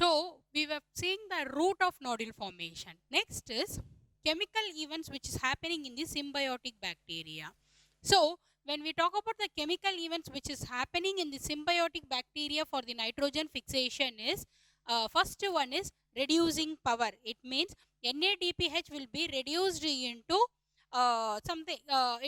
So we were seeing the root of nodule formation. Next is chemical events which is happening in the symbiotic bacteria. So when we talk about the chemical events which is happening in the symbiotic bacteria for the nitrogen fixation is first one is reducing power. It means NADPH will be reduced into something,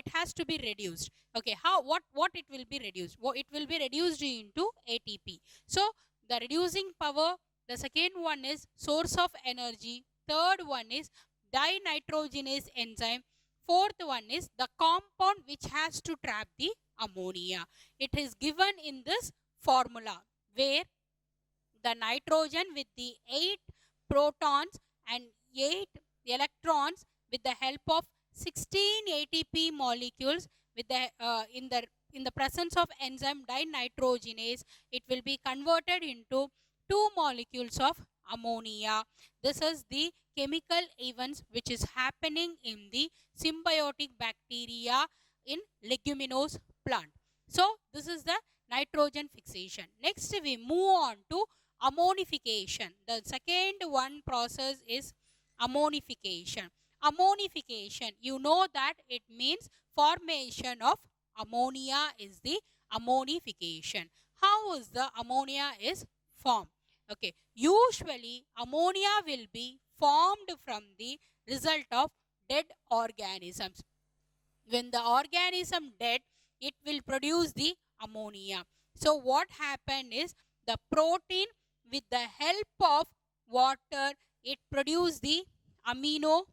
it has to be reduced. Okay, how, what it will be reduced? It will be reduced into ATP. So the reducing power. The second one is source of energy. Third one is dinitrogenase enzyme. Fourth one is the compound which has to trap the ammonia. It is given in this formula where the nitrogen with the 8 protons and 8 electrons with the help of 16 ATP molecules with the in the presence of enzyme dinitrogenase, it will be converted into 2 molecules of ammonia. This is the chemical events which is happening in the symbiotic bacteria in leguminous plant. So this is the nitrogen fixation. Next we move on to ammonification. The second one process is ammonification. Ammonification, you know that it means formation of ammonia is the ammonification. How is the ammonia is formed? Okay, usually ammonia will be formed from the result of dead organisms. When the organism dead, it will produce the ammonia. So what happened is the protein with the help of water, it produce the amino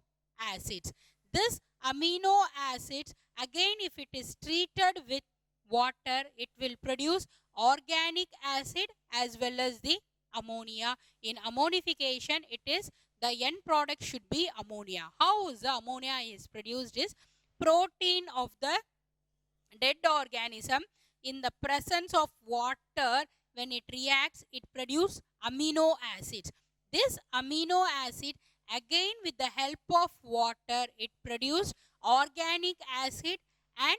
acids. This amino acids, again if it is treated with water, it will produce organic acid as well as the ammonia. In ammonification, it is the end product should be ammonia. How is the ammonia is produced is protein of the dead organism in the presence of water, when it reacts, it produces amino acids. This amino acid, again with the help of water, it produces organic acid and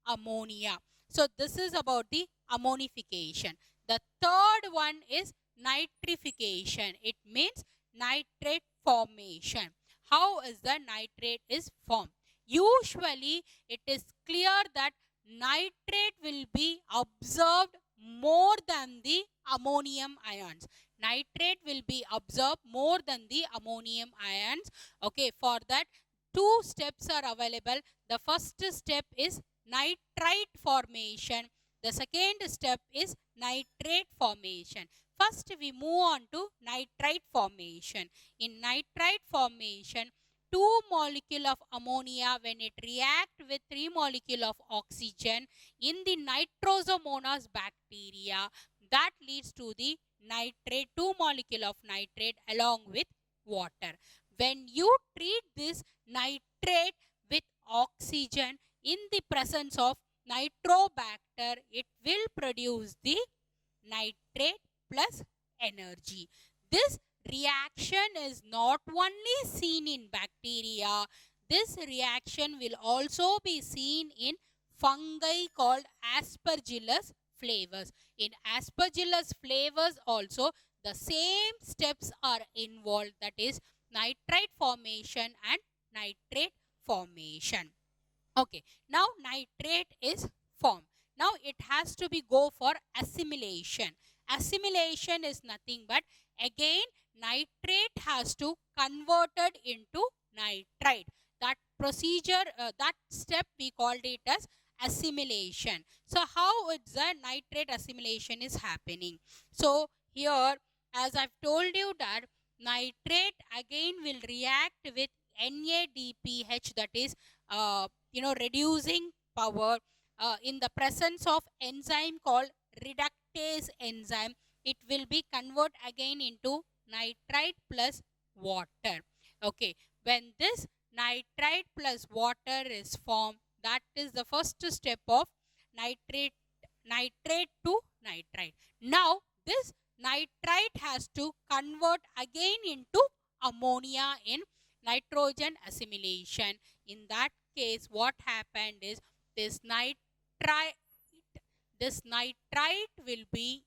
ammonia. So this is about the ammonification. The third one is nitrification. It means nitrate formation. How is the nitrate is formed? Usually it is clear that nitrate will be absorbed more than the ammonium ions. Nitrate will be absorbed more than the ammonium ions. Okay, for that 2 steps are available. The first step is nitrite formation. The second step is nitrate formation. First we move on to nitrite formation. In nitrite formation, 2 molecule of ammonia, when it react with 3 molecule of oxygen in the Nitrosomonas bacteria, that leads to the nitrate, 2 molecule of nitrate along with water. When you treat this nitrate with oxygen in the presence of nitrobacter, it will produce the nitrate plus energy. This reaction is not only seen in bacteria, this reaction will also be seen in fungi called Aspergillus flavus. In Aspergillus flavus also the same steps are involved, that is nitrite formation and nitrate formation. Okay, now nitrate is formed. Now it has to be go for assimilation. Assimilation is nothing but again nitrate has to converted into nitrite. That procedure, that step we called it as assimilation. So how it's the nitrate assimilation is happening? So here, as I've told you that nitrate again will react with NADPH, that is reducing power in the presence of enzyme called reductase enzyme. It will be convert again into nitrite plus water. Okay, when this nitrite plus water is formed, that is the first step of nitrate to nitrite. Now this nitrite has to convert again into ammonia in nitrogen assimilation. In that case, what happened is this nitrite will be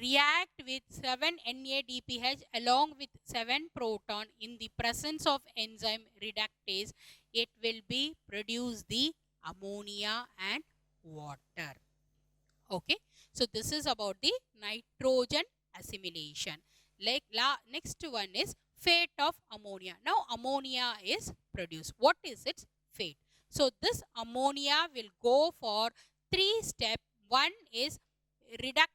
react with 7 NADPH along with 7 proton in the presence of enzyme reductase, it will be produce the ammonia and water. Okay, so this is about the nitrogen assimilation. Like next one is fate of ammonia. Now ammonia is produced. What is its fate? So this ammonia will go for 3 steps. One is reductive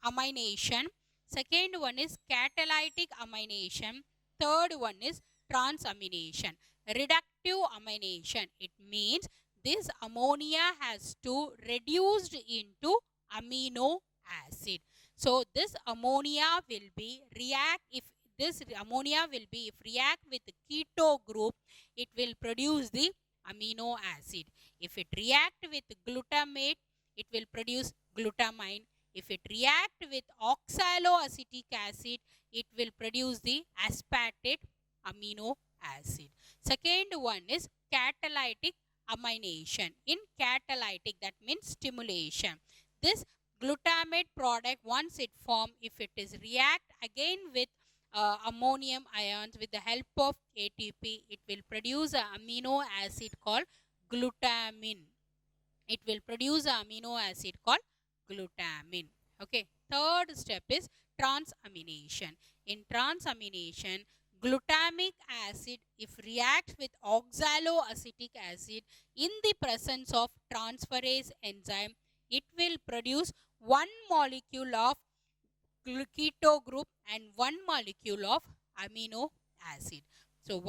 amination. Second one is catalytic amination. Third one is transamination. Reductive amination, it means this ammonia has to reduced into amino acid. So this ammonia will be react, if this ammonia will be, if react with the keto group, it will produce the amino acid. If it react with glutamate, it will produce glutamine. If it react with oxaloacetic acid, it will produce the aspartate amino acid. Second one is catalytic amination. In catalytic, that means stimulation. This glutamate product, once it form, if it is react again with ammonium ions with the help of ATP, it will produce an amino acid called glutamine. It will produce an amino acid called glutamine. Okay. Third step is transamination. In transamination, glutamic acid, if reacts with oxaloacetic acid in the presence of transferase enzyme, it will produce one molecule of keto group and one molecule of amino acid. So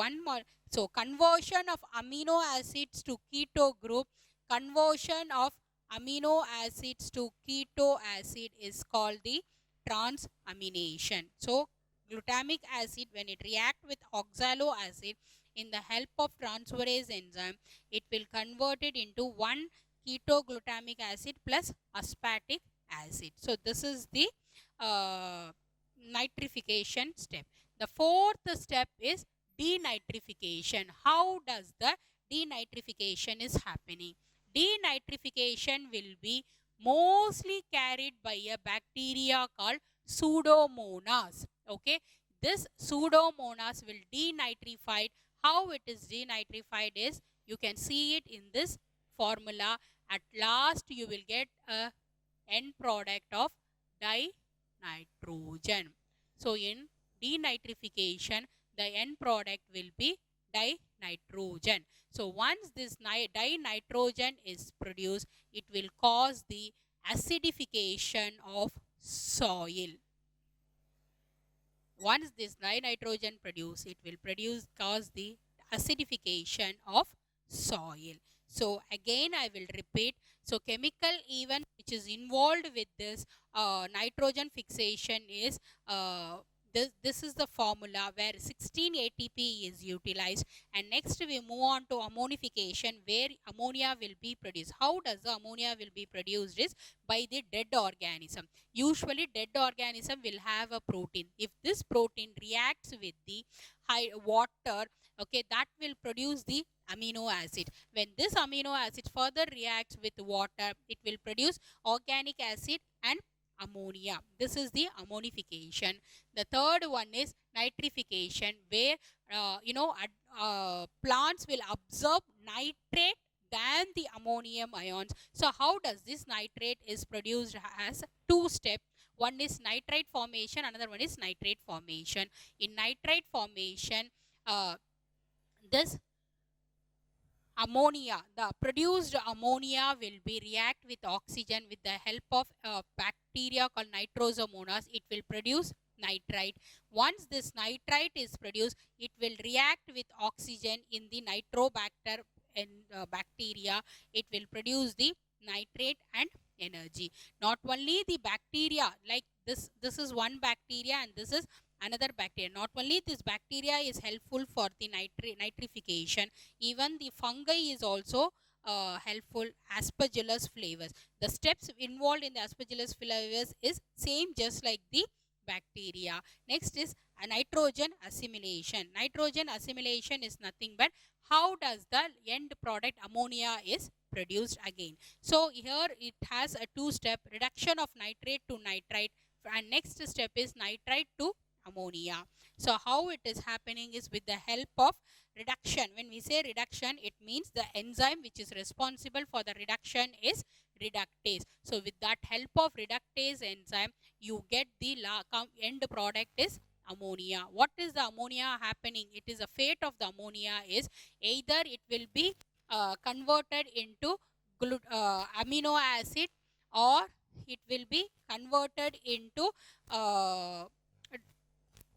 conversion of amino acids to keto group, conversion of amino acids to keto acid is called the transamination. So glutamic acid, when it react with oxalo acid in the help of transferase enzyme, it will convert it into one keto glutamic acid plus aspartic acid. So this is the nitrification step. The fourth step is denitrification. How does the denitrification is happening? Denitrification will be mostly carried by a bacteria called Pseudomonas. Okay, this Pseudomonas will denitrify. How it is denitrified is, you can see it in this formula. At last you will get a end product of dinitrogen. So in denitrification, the end product will be dinitrogen. So once this dinitrogen is produced, it will cause the acidification of soil. Once this dinitrogen produce, it will cause the acidification of soil. So again I will repeat. So chemical event which is involved with this nitrogen fixation is this is the formula where 16 ATP is utilized, and next we move on to ammonification where ammonia will be produced. How does the ammonia will be produced is by the dead organism. Usually dead organism will have a protein. If this protein reacts with the high water, okay, that will produce the amino acid. When this amino acid further reacts with water, it will produce organic acid and ammonia. This is the ammonification. The third one is nitrification, where plants will absorb nitrate than the ammonium ions. So how does this nitrate is produced? As two steps. One is nitrite formation, another one is nitrate formation. In nitrite formation, this ammonia, the produced ammonia will be react with oxygen with the help of bacteria called Nitrosomonas. It will produce nitrite. Once this nitrite is produced, it will react with oxygen in the nitrobacter and bacteria. It will produce the nitrate and energy. Not only the bacteria, like this is one bacteria and this is another bacteria. Not only this bacteria is helpful for the nitrification, even the fungi is also helpful. Aspergillus flavus, the steps involved in the Aspergillus flavus is same just like the bacteria. Next is a nitrogen assimilation. Nitrogen assimilation is nothing but how does the end product ammonia is produced again. So here it has a two-step reduction of nitrate to nitrite, and next step is nitrite to ammonia. So how it is happening is with the help of reduction. When we say reduction, it means the enzyme which is responsible for the reduction is reductase. So with that help of reductase enzyme, you get the end product is ammonia. What is the ammonia happening? It is a fate of the ammonia is either it will be converted into amino acid, or it will be converted into uh,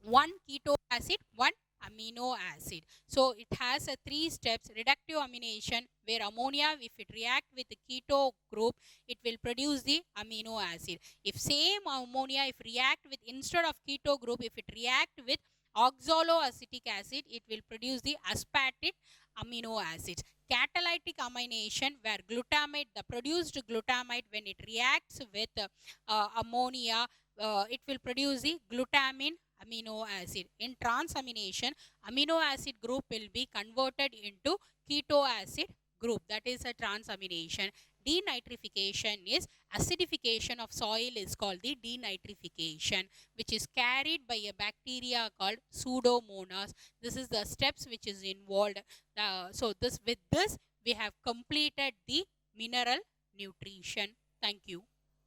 one keto acid, one amino acid. So it has a 3 steps reductive amination, where ammonia, if it react with the keto group, it will produce the amino acid. If same ammonia, if react with, instead of keto group, if it react with oxaloacetic acid, it will produce the aspartic amino acids. Catalytic amination, where glutamate, the produced glutamate, when it reacts with ammonia, it will produce the glutamine amino acid. In transamination, amino acid group will be converted into keto acid group. That is a transamination. Denitrification is acidification of soil is called the denitrification, which is carried by a bacteria called Pseudomonas. This is the steps which is involved. So with this we have completed the mineral nutrition. Thank you.